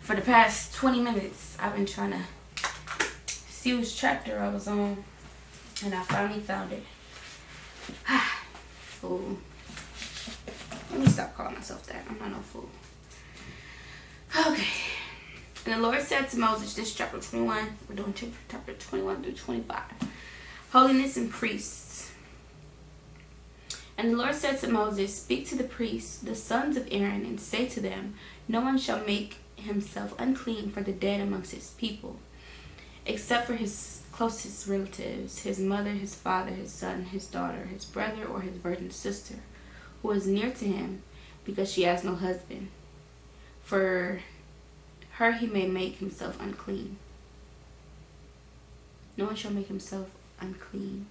For the past 20 minutes, I've been trying to see which chapter I was on, and I finally found it. Fool. Let me stop calling myself that. I'm not no fool. Okay. And the Lord said to Moses, this is chapter 21. We're doing chapter 21 through 25. Holiness and priests. And the Lord said to Moses, speak to the priests, the sons of Aaron, and say to them, no one shall make himself unclean for the dead amongst his people, except for his closest relatives, his mother, his father, his son, his daughter, his brother, or his virgin sister, who is near to him, because she has no husband. For her he may make himself unclean. No one shall make himself unclean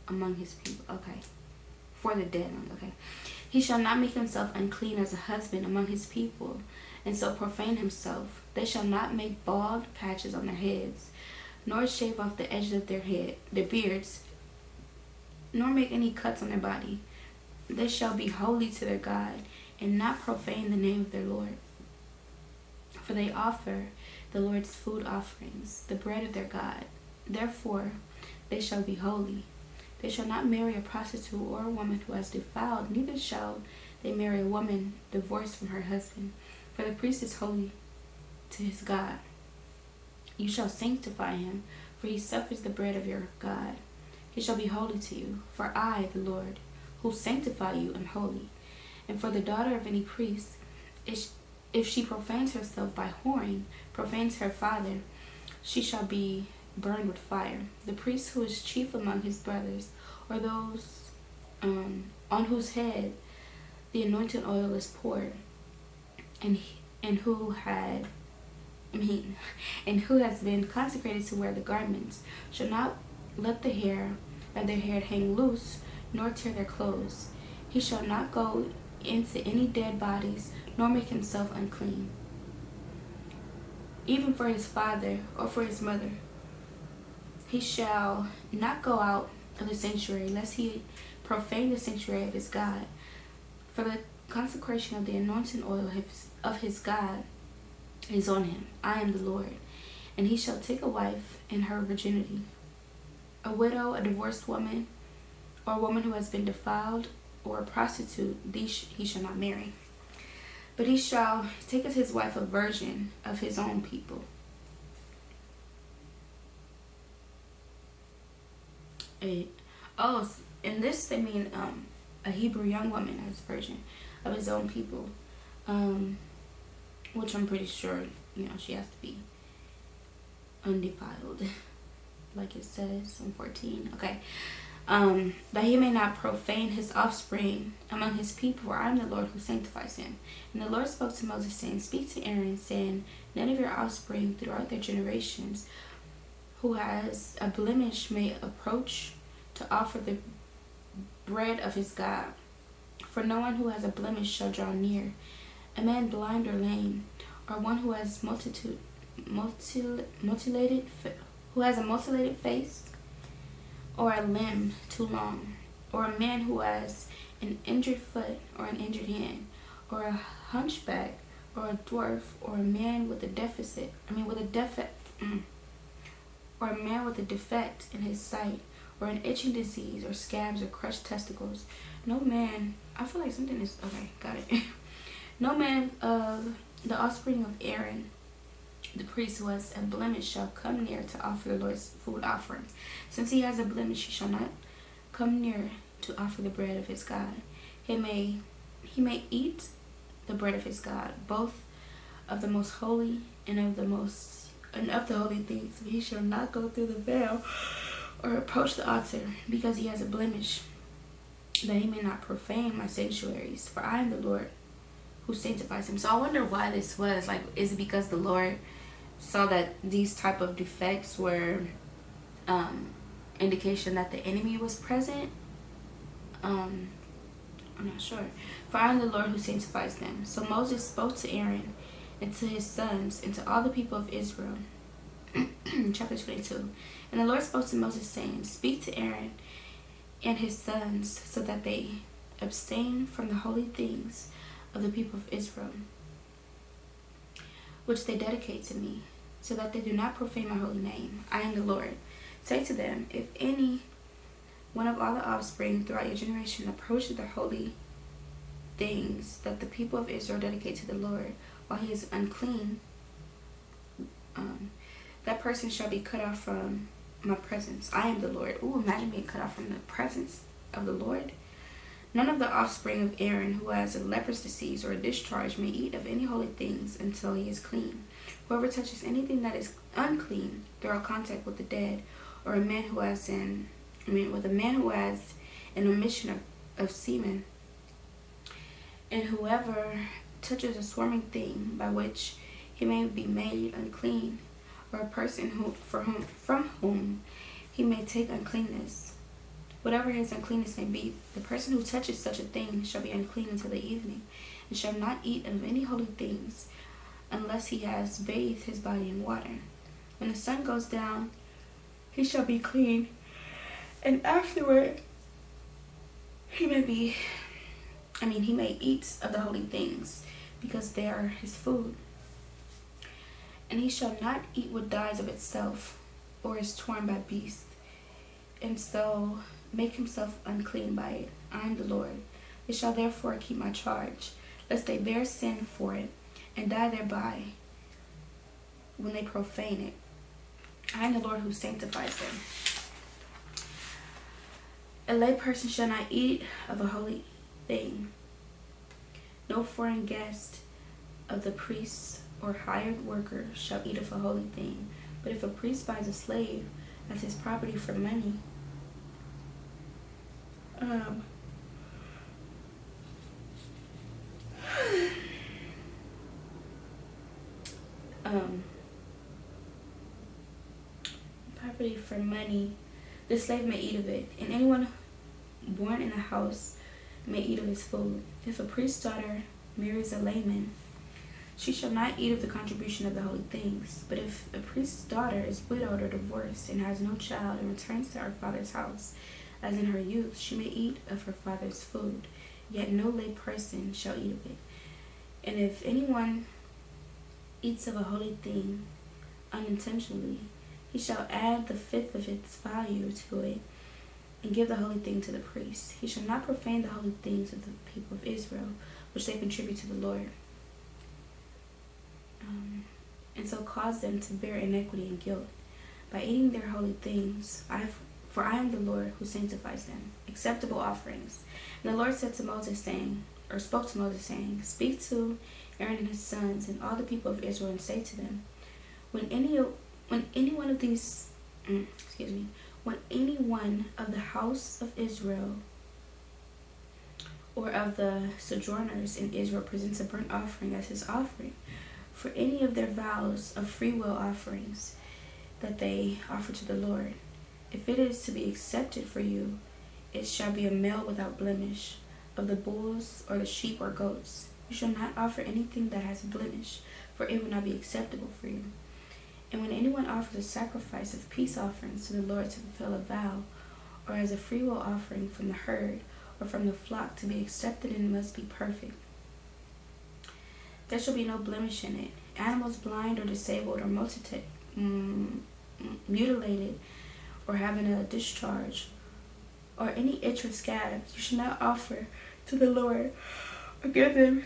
among his people. Okay. For the dead. Okay. He shall not make himself unclean as a husband among his people, and so profane himself. They shall not make bald patches on their heads, nor shave off the edges of their beards, nor make any cuts on their body. They shall be holy to their God, and not profane the name of their Lord. For they offer the Lord's food offerings, the bread of their God. Therefore they shall be holy. They shall not marry a prostitute or a woman who has defiled, neither shall they marry a woman divorced from her husband. For the priest is holy to his God. You shall sanctify him, for he suffers the bread of your God. He shall be holy to you, for I, the Lord, who sanctify you, am holy. And for the daughter of any priest, if she profanes herself by whoring, profanes her father, she shall be burned with fire. The priest who is chief among his brothers, or those on whose head the anointing oil is poured, and who has been consecrated to wear the garments, shall not let the hair of their head hang loose, nor tear their clothes. He shall not go into any dead bodies, nor make himself unclean, even for his father or for his mother. He shall not go out of the sanctuary, lest he profane the sanctuary of his God. For the consecration of the anointing oil of his God is on him. I am the Lord. And he shall take a wife in her virginity, a widow, a divorced woman, or a woman who has been defiled, or a prostitute. These he shall not marry. But he shall take as his wife a virgin of his own people. In this they mean a Hebrew young woman as virgin of his own people, which I'm pretty sure, she has to be undefiled, like it says in 14. Okay. That he may not profane his offspring among his people, for I am the Lord who sanctifies him. And the Lord spoke to Moses, saying, speak to Aaron, saying, none of your offspring throughout their generations who has a blemish may approach to offer the bread of his God. For no one who has a blemish shall draw near, a man blind or lame, or one who has a mutilated face, or a limb too long, or a man who has an injured foot or an injured hand, or a hunchback, or a dwarf, or a man with a or a man with a defect in his sight, or an itching disease, or scabs, or crushed testicles. No man, I feel like something is, okay, got it. No man of the offspring of Aaron, the priest who has a blemish, shall come near to offer the Lord's food offering. Since he has a blemish, he shall not come near to offer the bread of his God. He may eat the bread of his God, both of the most holy and of the holy things. But he shall not go through the veil or approach the altar, because he has a blemish, that he may not profane my sanctuaries. For I am the Lord who sanctifies him. So I wonder why this was. Like, is it because the Lord saw that these type of defects were indication that the enemy was present? I'm not sure. For I am the Lord who sanctifies them. So Moses spoke to Aaron and to his sons and to all the people of Israel. Chapter 22. And the Lord spoke to Moses, saying, speak to Aaron and his sons, so that they abstain from the holy things of the people of Israel, which they dedicate to me, so that they do not profane my holy name. I am the Lord. Say to them, if any one of all the offspring throughout your generation approaches the holy things that the people of Israel dedicate to the Lord, while he is unclean, that person shall be cut off from my presence. I am the Lord. Ooh, imagine being cut off from the presence of the Lord. None of the offspring of Aaron who has a leprous disease or a discharge may eat of any holy things until he is clean. Whoever touches anything that is unclean through contact with the dead, or a man who has an emission of semen, and whoever touches a swarming thing by which he may be made unclean, or a person from whom he may take uncleanness, whatever his uncleanness may be, the person who touches such a thing shall be unclean until the evening, and shall not eat of any holy things, unless he has bathed his body in water. When the sun goes down, he shall be clean, and afterward he may eat of the holy things, because they are his food. And he shall not eat what dies of itself, or is torn by beasts, and so make himself unclean by it. I am the Lord. They shall therefore keep my charge, lest they bear sin for it, and die thereby when they profane it. I am the Lord who sanctifies them. A lay person shall not eat of a holy thing. No foreign guest of the priests or hired worker shall eat of a holy thing. But if a priest buys a slave as his property for money, the slave may eat of it, and anyone born in the house may eat of his food. If a priest's daughter marries a layman, she shall not eat of the contribution of the holy things. But if a priest's daughter is widowed or divorced and has no child and returns to her father's house, as in her youth, she may eat of her father's food, yet no lay person shall eat of it. And if anyone eats of a holy thing unintentionally, he shall add the fifth of its value to it, and give the holy thing to the priest. He shall not profane the holy things of the people of Israel, which they contribute to the Lord, and so cause them to bear iniquity and guilt by eating their holy things. For I am the Lord who sanctifies them. Acceptable offerings. And the Lord said to Moses, spoke to Moses, saying, Speak to Aaron and his sons and all the people of Israel, and say to them, when any one of the house of Israel or of the sojourners in Israel presents a burnt offering as his offering, for any of their vows of free will offerings that they offer to the Lord, if it is to be accepted for you, it shall be a male without blemish, of the bulls or the sheep or goats. You shall not offer anything that has blemish, for it will not be acceptable for you. And when anyone offers a sacrifice of peace offerings to the Lord to fulfill a vow, or as a freewill offering from the herd or from the flock to be accepted, and must be perfect. There shall be no blemish in it. Animals blind or disabled or mutilated or having a discharge, or any itch or scabs, you shall not offer to the Lord, or give them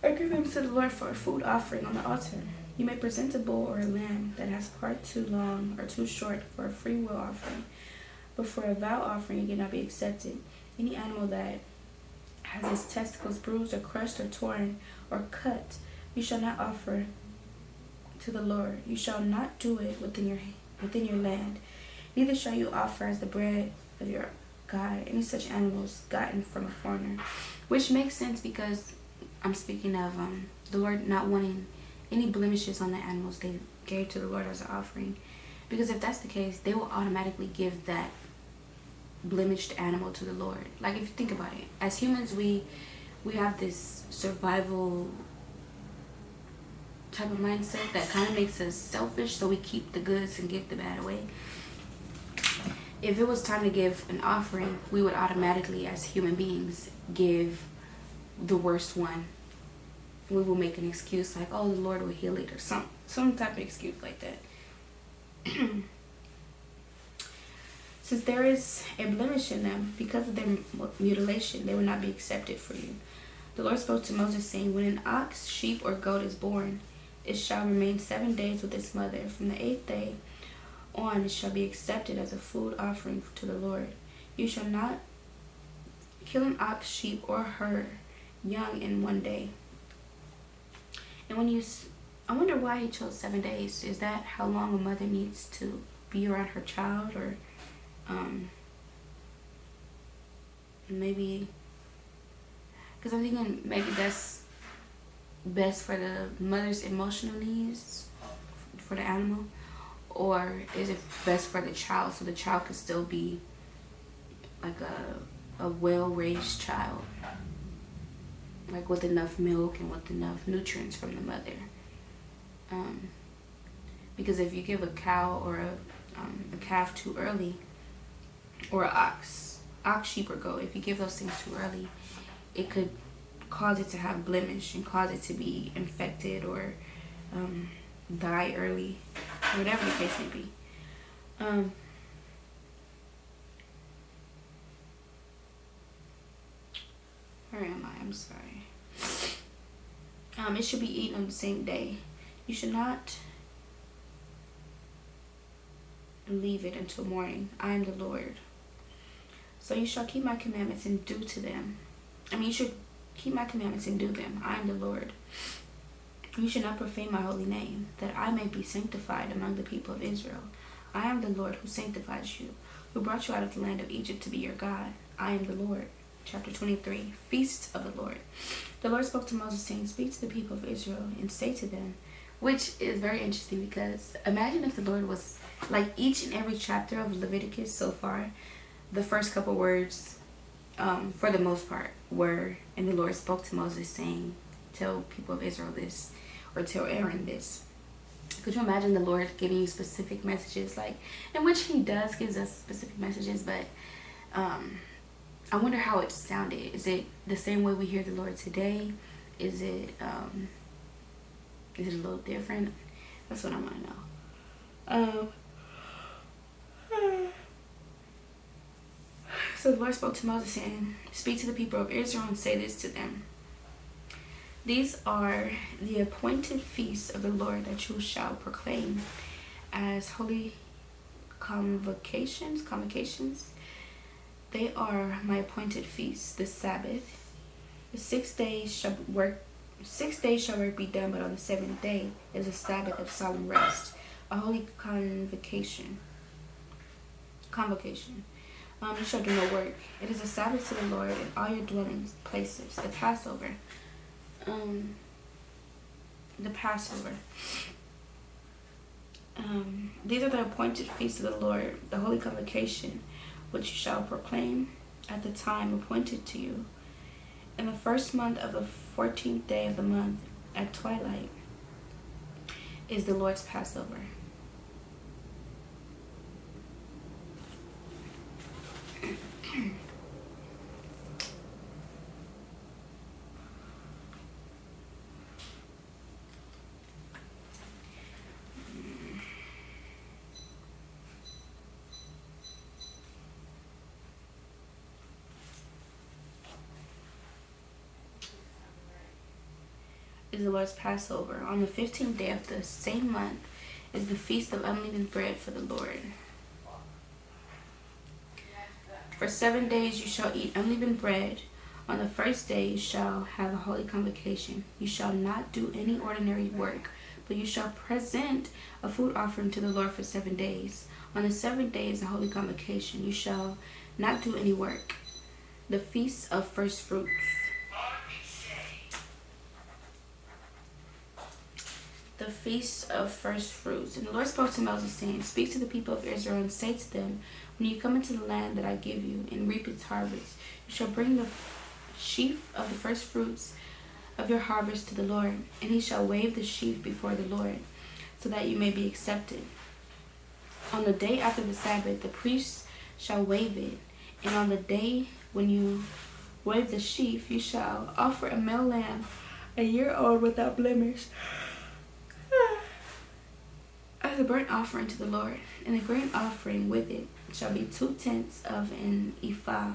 to the Lord for a food offering on the altar. You may present a bull or a lamb that has part too long or too short for a free will offering, but for a vow offering it cannot be accepted. Any animal that has its testicles bruised or crushed or torn or cut, you shall not offer to the Lord. You shall not do it within your land. Neither shall you offer as the bread of your God any such animals gotten from a foreigner. Which makes sense, because I'm speaking of the Lord not wanting any blemishes on the animals they gave to the Lord as an offering. Because if that's the case, they will automatically give that blemished animal to the Lord. Like, if you think about it, as humans, we have this survival type of mindset that kind of makes us selfish, so we keep the goods and give the bad away. If it was time to give an offering, we would automatically, as human beings, give the worst one we will make an excuse like, oh, the Lord will heal it, or some type of excuse like that. Since there is a blemish in them because of their mutilation, they will not be accepted for you. The Lord spoke to Moses, saying, when an ox, sheep, or goat is born, it shall remain 7 days with its mother. From the 8th day on, it shall be accepted as a food offering to the Lord. You shall not kill an ox, sheep, or her young in 1 day. And I wonder why he chose 7 days. Is that how long a mother needs to be around her child, or maybe, because I'm thinking maybe that's best for the mother's emotional needs for the animal, or is it best for the child so the child could still be like a well-raised child, like with enough milk and with enough nutrients from the mother. Because if you give a cow or a calf too early, or an ox, sheep, or goat, if you give those things too early, it could cause it to have blemish and cause it to be infected or die early, whatever the case may be. Where am I? I'm sorry. It should be eaten on the same day. You should not leave it until morning. I am the Lord. So you shall keep my commandments and do to them. You should keep my commandments and do them. I am the Lord. You should not profane my holy name, that I may be sanctified among the people of Israel. I am the Lord who sanctifies you, who brought you out of the land of Egypt to be your God. I am the Lord. Chapter 23, Feast of the Lord. The Lord spoke to Moses, saying, speak to the people of Israel and say to them, which is very interesting, because imagine if the Lord was like each and every chapter of Leviticus so far, the first couple words, for the most part, were, and the Lord spoke to Moses, saying, tell people of Israel this, or tell Aaron this. Could you imagine the Lord giving you specific messages, like, in which he does gives us specific messages, but I wonder how it sounded. Is it the same way we hear the Lord today? Is it a little different? That's what I want to know. So the Lord spoke to Moses, saying, speak to the people of Israel and say this to them. These are the appointed feasts of the Lord that you shall proclaim as holy convocations. They are my appointed feasts. The Sabbath, the 6 days shall work. 6 days shall work be done, but on the 7th day is a Sabbath of solemn rest, a holy convocation. You shall do no work. It is a Sabbath to the Lord in all your dwelling places. The Passover. These are the appointed feasts of the Lord, the holy convocation, which you shall proclaim at the time appointed to you. In the first month of the 14th day of the month, at twilight, is the Lord's Passover. Is the Lord's Passover. On the 15th day of the same month is the feast of unleavened bread for the Lord. For 7 days you shall eat unleavened bread. On the first day you shall have a holy convocation. You shall not do any ordinary work, but you shall present a food offering to the Lord for 7 days. On the 7th day is a holy convocation. You shall not do any work. The feast of first fruits. The feast of first fruits. And the Lord spoke to Moses, saying, speak to the people of Israel and say to them, when you come into the land that I give you and reap its harvest, you shall bring the sheaf of the first fruits of your harvest to the Lord, and he shall wave the sheaf before the Lord, so that you may be accepted. On the day after the Sabbath, the priest shall wave it, and on the day when you wave the sheaf, you shall offer a male lamb, a year old without blemish, as a burnt offering to the Lord. And a grain offering with it shall be 2/10 of an ephah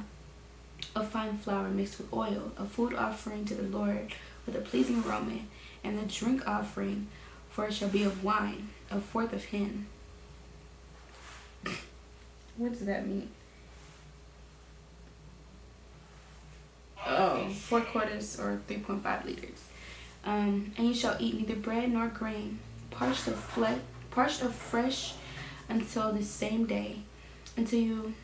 of fine flour mixed with oil, a food offering to the Lord with a pleasing aroma, and the drink offering, for it shall be of wine, 1/4 of hin. What does that mean? Oh, 4 quarters or 3.5 liters. And you shall eat neither bread nor grain, parched of fresh, until this same day, until you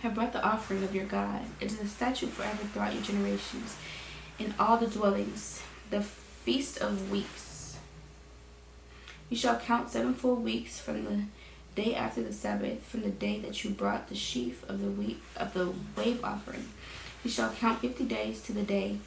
have brought the offering of your God. It is a statute forever throughout your generations, in all the dwellings, the feast of weeks. You shall count 7 full weeks from the day after the Sabbath, from the day that you brought the sheaf of the wave offering. You shall count 50 days to the day